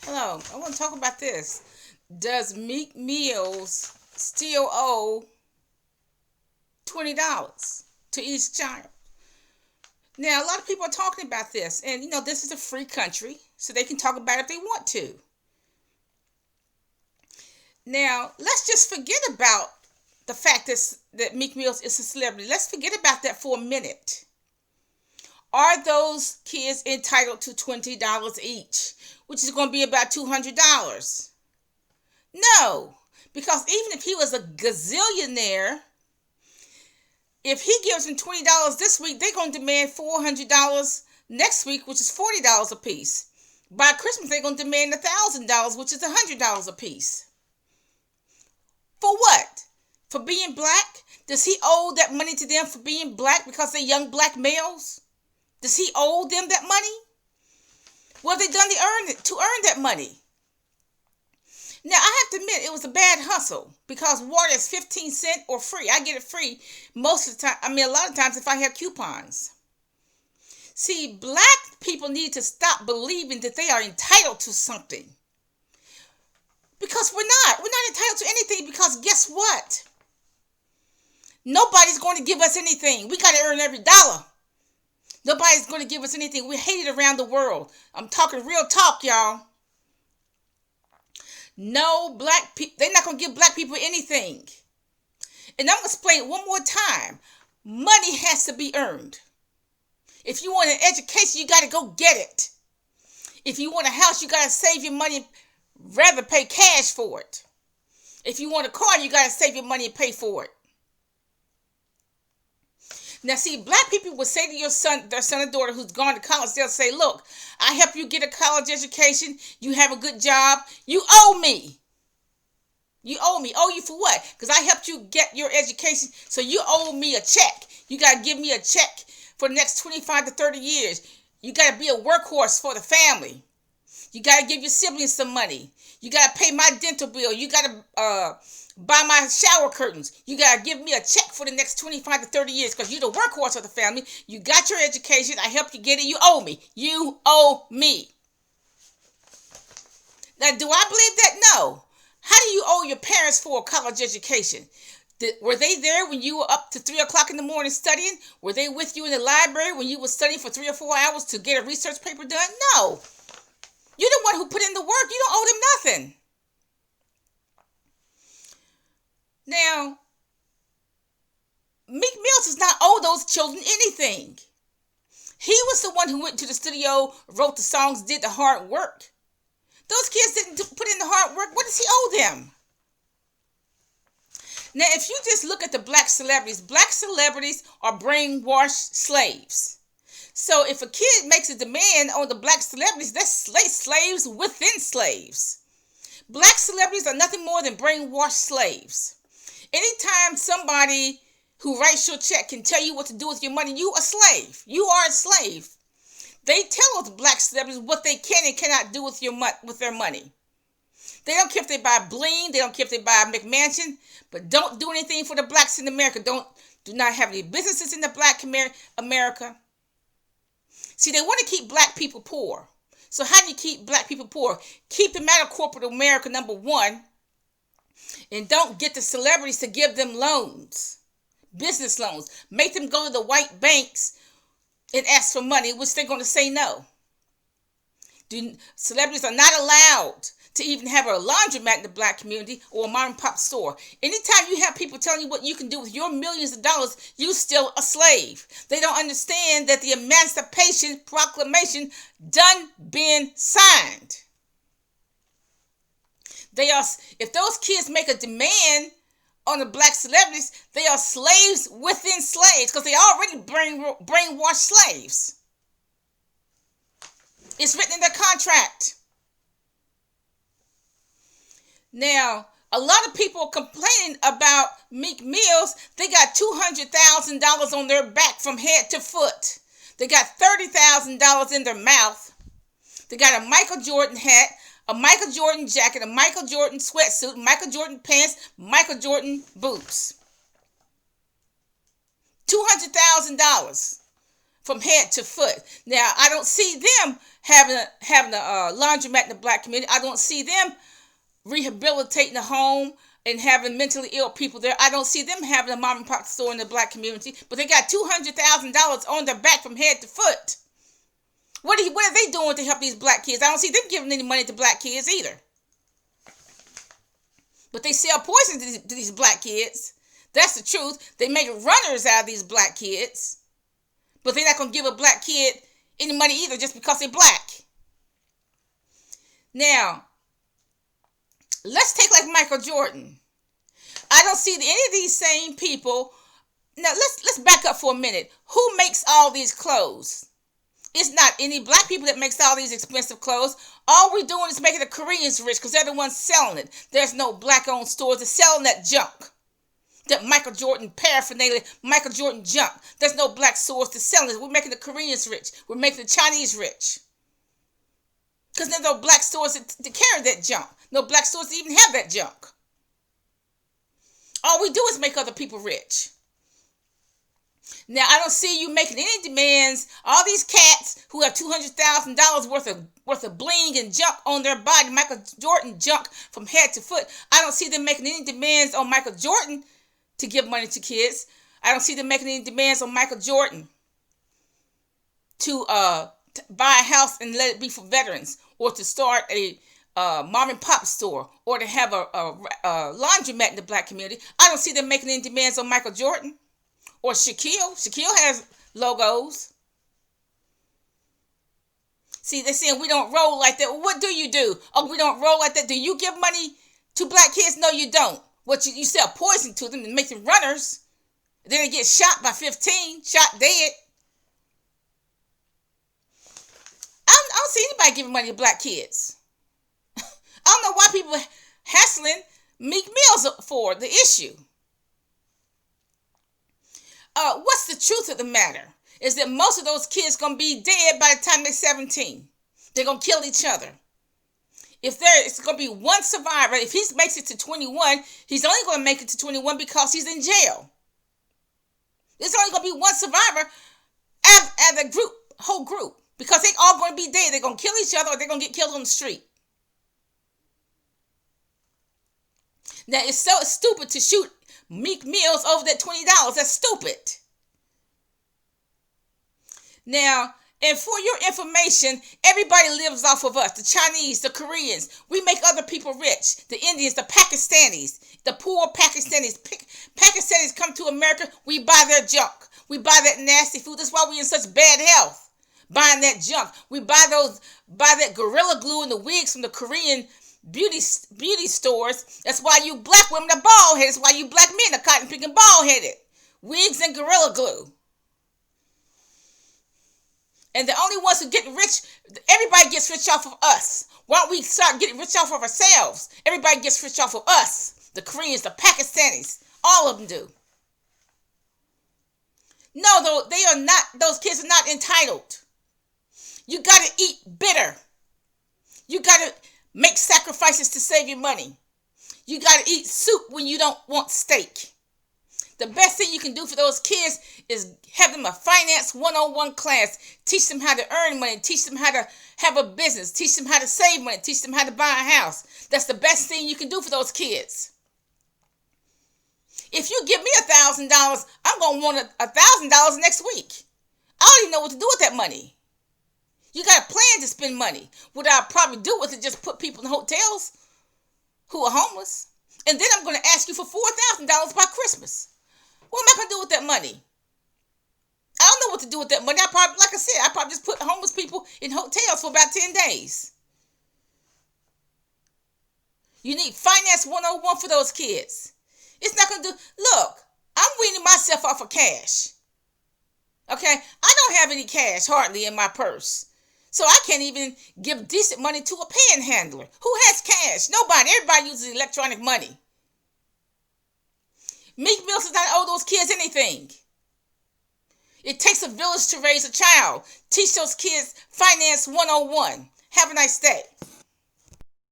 Hello, I want to talk about this. Does Meek Mills still owe $20 to each child? Now, a lot of people are talking about this, and this is a free country, so they can talk about it if they want to. Now, let's just forget about the fact that Meek Mills is a celebrity. Let's forget about that for a minute. Are those kids entitled to $20 each, which is going to be about $200? No, because even if he was a gazillionaire, if he gives them $20 this week, they're going to demand $400 next week, which is $40 a piece. By Christmas, they're going to demand $1,000, which is $100 a piece. For what? For being black? Does he owe that money to them for being black because they're young black males? Does he owe them that money? What have they done to earn that money? Now, I have to admit, it was a bad hustle because water is 15 cents or free. I get it free most of the time. A lot of times if I have coupons. See, black people need to stop believing that they are entitled to something. Because we're not. We're not entitled to anything because guess what? Nobody's going to give us anything. We got to earn every dollar. Nobody's going to give us anything. We're hated around the world. I'm talking real talk, y'all. No black people, they're not going to give black people anything. And I'm going to explain it one more time. Money has to be earned. If you want an education, you got to go get it. If you want a house, you got to save your money and rather pay cash for it. If you want a car, you got to save your money and pay for it. Now, see, black people would say to their son or daughter who's gone to college, they'll say, look, I help you get a college education. You have a good job. You owe me. You owe me. Owe you for what? Because I helped you get your education, so you owe me a check. You got to give me a check for the next 25 to 30 years. You got to be a workhorse for the family. You got to give your siblings some money. You got to pay my dental bill. You got to buy my shower curtains. You got to give me a check for the next 25 to 30 years because you're the workhorse of the family. You got your education. I helped you get it. You owe me. You owe me. Now, do I believe that? No. How do you owe your parents for a college education? Were they there when you were up to 3 o'clock in the morning studying? Were they with you in the library when you were studying for 3 or 4 hours to get a research paper done? No. You're the one who put in the work. You don't owe them nothing. Now, Meek Mills does not owe those children anything. He was the one who went to the studio, wrote the songs, did the hard work. Those kids didn't put in the hard work. What does he owe them? Now, if you just look at the black celebrities are brainwashed slaves. So if a kid makes a demand on the black celebrities, that's slaves within slaves. Black celebrities are nothing more than brainwashed slaves. Anytime somebody who writes your check can tell you what to do with your money, you a slave. You are a slave. They tell us black celebrities what they can and cannot do with their money. They don't care if they buy bling. They don't care if they buy a McMansion. But don't do anything for the blacks in America. Do not have any businesses in the black America. See, they want to keep black people poor. So how do you keep black people poor? Keep them out of corporate America, number one. And don't get the celebrities to give them loans, business loans. Make them go to the white banks and ask for money, which they're going to say no. Celebrities are not allowed to even have a laundromat in the black community or a mom and pop store. Anytime you have people telling you what you can do with your millions of dollars, you still a slave. They don't understand that the Emancipation Proclamation done been signed. If those kids make a demand on the black celebrities, they are slaves within slaves because they already brainwashed slaves. It's written in their contract. Now, a lot of people complaining about Meek Mills. They got $200,000 on their back from head to foot. They got $30,000 in their mouth. They got a Michael Jordan hat, a Michael Jordan jacket, a Michael Jordan sweatsuit, Michael Jordan pants, Michael Jordan boots. $200,000. from head to foot. Now, I don't see them having a laundromat in the black community. I don't see them rehabilitating a home and having mentally ill people there. I don't see them having a mom and pop store in the black community. But they got $200,000 on their back from head to foot. What are they doing to help these black kids? I don't see them giving any money to black kids either. But they sell poison to these black kids. That's the truth. They make runners out of these black kids. But they're not going to give a black kid any money either just because they're black. Now, let's take like Michael Jordan. I don't see any of these same people. Now, let's back up for a minute. Who makes all these clothes? It's not any black people that makes all these expensive clothes. All we're doing is making the Koreans rich because they're the ones selling it. There's no black-owned stores that's selling that junk. That Michael Jordan paraphernalia, Michael Jordan junk. There's no black stores to sell it. We're making the Koreans rich. We're making the Chinese rich. Because there's no black stores to carry that junk. No black stores to even have that junk. All we do is make other people rich. Now, I don't see you making any demands. All these cats who have $200,000 worth of bling and junk on their body, Michael Jordan junk from head to foot. I don't see them making any demands on Michael Jordan to give money to kids. I don't see them making any demands on Michael Jordan to buy a house and let it be for veterans, or to start a mom and pop store, or to have a laundromat in the black community. I don't see them making any demands on Michael Jordan. Or Shaquille. Shaquille has logos. See, they're saying we don't roll like that. Well, what do you do? Oh, we don't roll like that. Do you give money to black kids? No, you don't. What you sell poison to them and make them runners. Then they get shot by 15, shot dead. I don't see anybody giving money to black kids. I don't know why people are hassling Meek Mills for the issue. What's the truth of the matter? Is that most of those kids going to be dead by the time they're 17. They're going to kill each other. It's going to be one survivor. If he makes it to 21, he's only going to make it to 21 because he's in jail. There's only going to be one survivor out of the whole group. Because they're all going to be dead. They're going to kill each other, or they're going to get killed on the street. Now, it's so stupid to shoot Meek Mills over that $20. That's stupid. Now, and for your information, everybody lives off of us. The Chinese, the Koreans. We make other people rich. The Indians, the Pakistanis, the poor Pakistanis. Pakistanis come to America, we buy their junk. We buy that nasty food. That's why we're in such bad health. Buying that junk. We buy that Gorilla Glue and the wigs from the Korean beauty stores. That's why you black women are bald-headed. That's why you black men are cotton picking bald-headed. Wigs and Gorilla Glue. And the only ones who get rich, everybody gets rich off of us. Why don't we start getting rich off of ourselves? Everybody gets rich off of us. The Koreans, the Pakistanis, all of them do. No, though, they are not, those kids are not entitled. You got to eat bitter. You got to make sacrifices to save your money. You got to eat soup when you don't want steak. The best thing you can do for those kids is have them a finance 101 class. Teach them how to earn money. Teach them how to have a business. Teach them how to save money. Teach them how to buy a house. That's the best thing you can do for those kids. If you give me $1,000, I'm going to want $1,000 next week. I don't even know what to do with that money. You got a plan to spend money. What I'll probably do with it, just put people in hotels who are homeless. And then I'm going to ask you for $4,000 by Christmas. What am I going to do with that money? I don't know what to do with that money. I probably just put homeless people in hotels for about 10 days. You need finance 101 for those kids. It's not going to do... Look, I'm weaning myself off of cash. Okay? I don't have any cash hardly in my purse. So I can't even give decent money to a panhandler. Who has cash? Nobody. Everybody uses electronic money. Meek Mills does not owe those kids anything. It takes a village to raise a child. Teach those kids finance 101. Have a nice day.